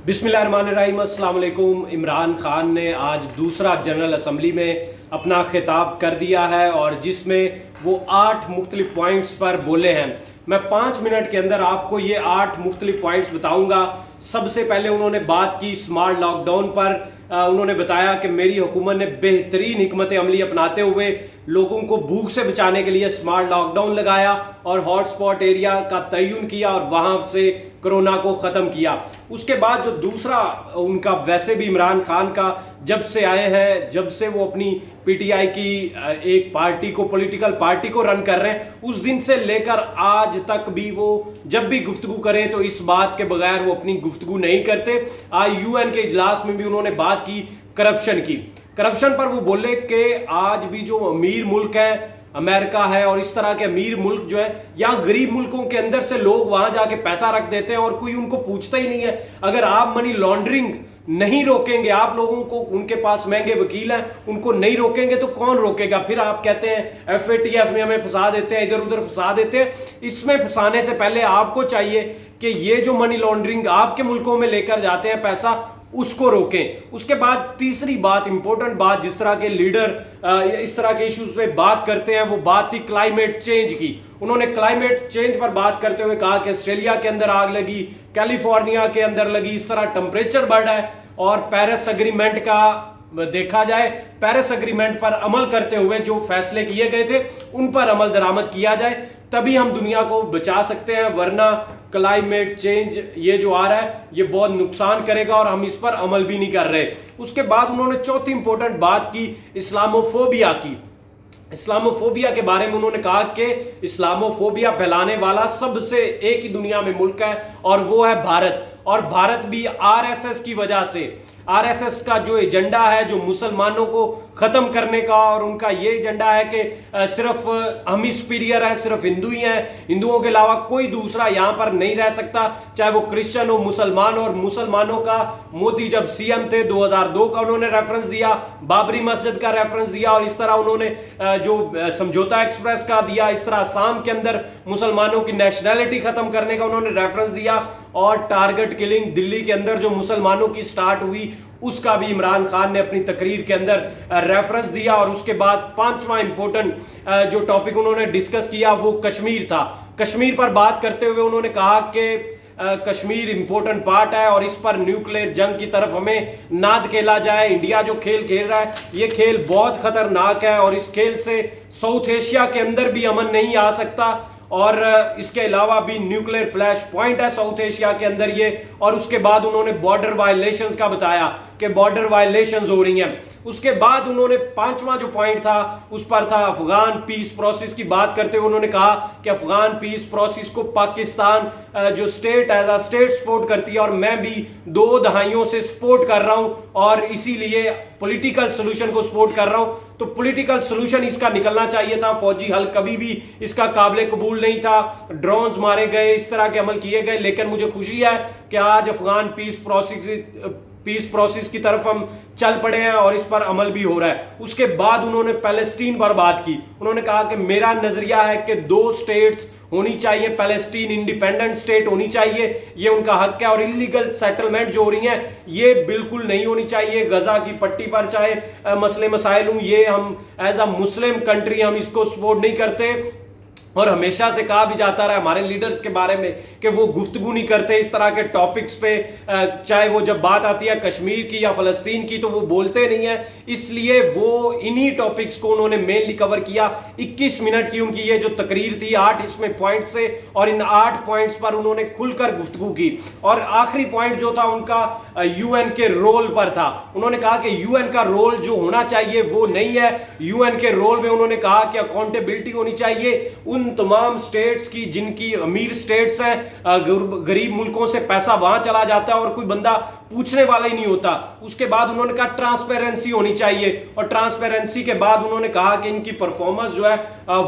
बिस्मिल्लाहिर्रहमानिर्रहीम। अस्सलाम वालेकुम। इमरान खान ने आज दूसरा जनरल असम्बली में अपना खिताब कर दिया है और जिसमें वो 8 मुख्तलिफ पॉइंट्स पर बोले हैं। मैं 5 मिनट के अंदर आपको ये 8 मुख्तलिफ पॉइंट्स बताऊंगा। सबसे पहले उन्होंने बात की स्मार्ट लॉकडाउन पर। उन्होंने बताया कि मेरी हुकूमत ने बेहतरीन हिकमत अमली अपनाते हुए लोगों को भूख से बचाने के लिए स्मार्ट लॉकडाउन लगाया और हॉटस्पॉट एरिया का तयन किया और वहां से कोरोना को ख़त्म किया। उसके बाद जो दूसरा उनका, वैसे भी इमरान खान का जब से आए हैं, जब से वो अपनी पीटीआई की एक पार्टी को, पॉलिटिकल पार्टी को रन कर रहे हैं, उस दिन से लेकर आज तक भी वो जब भी गुफ्तगू करें तो इस बात के बगैर वो अपनी गुफ्तगू नहीं करते। आज यूएन के इजलास में भी उन्होंने बात की करप्शन की। करप्शन पर वो बोले कि आज भी जो अमीर मुल्क है, अमेरिका है और इस तरह के अमीर मुल्क जो है, यहाँ गरीब मुल्कों के अंदर से लोग वहां जाके पैसा रख देते हैं और कोई उनको पूछता ही नहीं है। अगर आप मनी लॉन्ड्रिंग नहीं रोकेंगे, आप लोगों को, उनके पास महंगे वकील हैं, उनको नहीं रोकेंगे तो कौन रोकेगा? फिर आप कहते हैं एफएटीएफ में हमें फंसा देते हैं, इधर उधर फंसा देते हैं। इसमें फंसाने से पहले आपको चाहिए कि ये जो मनी लॉन्ड्रिंग आपके मुल्कों में लेकर जाते हैं पैसा, उसको रोकें। उसके बाद तीसरी बात, इंपॉर्टेंट बात, जिस तरह के लीडर इस तरह के इश्यूज पे बात करते हैं, वो बात थी क्लाइमेट चेंज की। उन्होंने क्लाइमेट चेंज पर बात करते हुए कहा कि ऑस्ट्रेलिया के अंदर आग लगी, कैलिफोर्निया के अंदर लगी, इस तरह टेम्परेचर बढ़ा है और पेरिस एग्रीमेंट का देखा जाए, पेरिस एग्रीमेंट पर अमल करते हुए जो फैसले किए गए थे उन पर अमल दरामद किया जाए, तभी हम दुनिया को बचा सकते हैं। वरना क्लाइमेट चेंज ये जो आ रहा है ये बहुत नुकसान करेगा और हम इस पर अमल भी नहीं कर रहे। उसके बाद उन्होंने चौथी इंपॉर्टेंट बात की इस्लामोफोबिया की। इस्लामोफोबिया के बारे में उन्होंने कहा कि इस्लामोफोबिया फैलाने वाला सबसे एक ही दुनिया में मुल्क है और वो है भारत। और भारत भी आरएसएस की वजह से, आरएसएस का जो एजेंडा है, जो मुसलमानों को खत्म करने का, और उनका ये एजेंडा है कि सिर्फ हम ही सुपीरियर हैं, सिर्फ हिंदू ही हैं, हिंदुओं के अलावा कोई दूसरा यहाँ पर नहीं रह सकता, चाहे वो क्रिश्चियन हो, मुसलमान। और मुसलमानों का मोदी जब सीएम थे 2002 का उन्होंने रेफरेंस दिया, बाबरी मस्जिद का रेफरेंस दिया और इस तरह उन्होंने जो समझौता एक्सप्रेस का दिया, इस तरह आसाम के अंदर मुसलमानों की नेशनैलिटी खत्म करने का उन्होंने रेफरेंस दिया। और टारगेट किलिंग दिल्ली के अंदर जो मुसलमानों की स्टार्ट हुई उसका भी इमरान खान ने अपनी तकरीर के अंदर रेफरेंस दिया। और उसके बाद पांचवा इंपॉर्टेंट जो टॉपिक उन्होंने डिस्कस किया वो कश्मीर था। कश्मीर पर बात करते हुए उन्होंने कहा कि कश्मीर इंपॉर्टेंट पार्ट है और इस पर न्यूक्लियर जंग की तरफ हमें ना धकेला जाए। इंडिया जो खेल खेल रहा है ये खेल बहुत खतरनाक है और इस खेल से साउथ एशिया के अंदर भी अमन नहीं आ सकता। और इसके अलावा भी न्यूक्लियर फ्लैश पॉइंट है साउथ एशिया के अंदर ये। और उसके बाद उन्होंने बॉर्डर वायलेशंस का बताया कि बॉर्डर वायलेशंस हो रही हैं। उसके बाद उन्होंने पांचवा जो पॉइंट था उस पर था अफगान पीस प्रोसेस की बात करते हुए उन्होंने कहा कि अफगान पीस प्रोसेस को पाकिस्तान जो state as a state support करती है और मैं भी 2 दहाइयों से सपोर्ट कर रहा हूं और इसीलिए पॉलिटिकल सोल्यूशन को सपोर्ट कर रहा हूं। तो पॉलिटिकल सोल्यूशन इसका निकलना चाहिए था, फौजी हल कभी भी इसका काबिल कबूल नहीं था। ड्रोन्स मारे गए, इस तरह के अमल किए गए, लेकिन मुझे खुशी है कि आज अफगान पीस प्रोसेस की तरफ हम चल पड़े हैं और इस पर अमल भी हो रहा है। उसके बाद उन्होंने पैलेस्टीन पर बात की। उन्होंने कहा कि मेरा नजरिया है कि 2 स्टेट्स होनी चाहिए, पैलेस्टीन इंडिपेंडेंट स्टेट होनी चाहिए, ये उनका हक है। और इलीगल सेटलमेंट जो हो रही हैं ये बिल्कुल नहीं होनी चाहिए। गजा की पट्टी पर चाहे मसले मसाइल हूं, ये हम एज अ मुस्लिम कंट्री हम इसको सपोर्ट नहीं करते। और हमेशा से कहा भी जाता रहा हमारे लीडर्स के बारे में कि वो गुफ्तगू नहीं करते इस तरह के टॉपिक्स पे, चाहे वो जब बात आती है कश्मीर की या फलस्तीन की तो वो बोलते नहीं है। इसलिए वो इन्हीं टॉपिक्स को उन्होंने मेनली कवर किया। 21 मिनट की उनकी ये जो तकरीर थी, 8 इसमें पॉइंट से, और इन 8 पॉइंट्स पर उन्होंने खुलकर गुफ्तगू की। और आखिरी पॉइंट जो था उनका यूएन के रोल पर था। उन्होंने कहा कि यूएन का रोल जो होना चाहिए वो नहीं है। यूएन के रोल में उन्होंने कहा कि अकाउंटेबिलिटी होनी चाहिए उन तमाम स्टेट्स की जिनकी अमीर स्टेट्स हैं, गरीब मुल्कों से पैसा वहां चला जाता है और कोई बंदा पूछने वाला ही नहीं होता। उसके बाद उन्होंने कहा ट्रांसपेरेंसी होनी चाहिए और ट्रांसपेरेंसी के बाद उन्होंने कहा कि इनकी परफॉर्मेंस जो है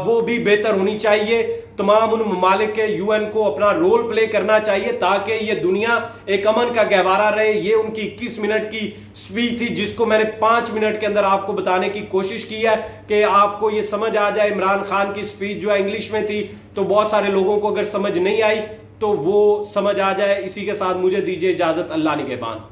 वो भी बेहतर होनी चाहिए। तमाम उन ममालिक के यूएन को अपना रोल प्ले करना चाहिए ताकि ये दुनिया एक अमन का गहवारा रहे। ये उनकी 21 मिनट की स्पीच थी जिसको मैंने 5 मिनट के अंदर आपको बताने की कोशिश की है कि आपको ये समझ आ जाए। इमरान खान की स्पीच जो है इंग्लिश में थी तो बहुत सारे लोगों को अगर समझ नहीं आई तो वो समझ आ जाए। इसी के साथ मुझे दीजिए इजाज़त। अल्लाह निगहबान।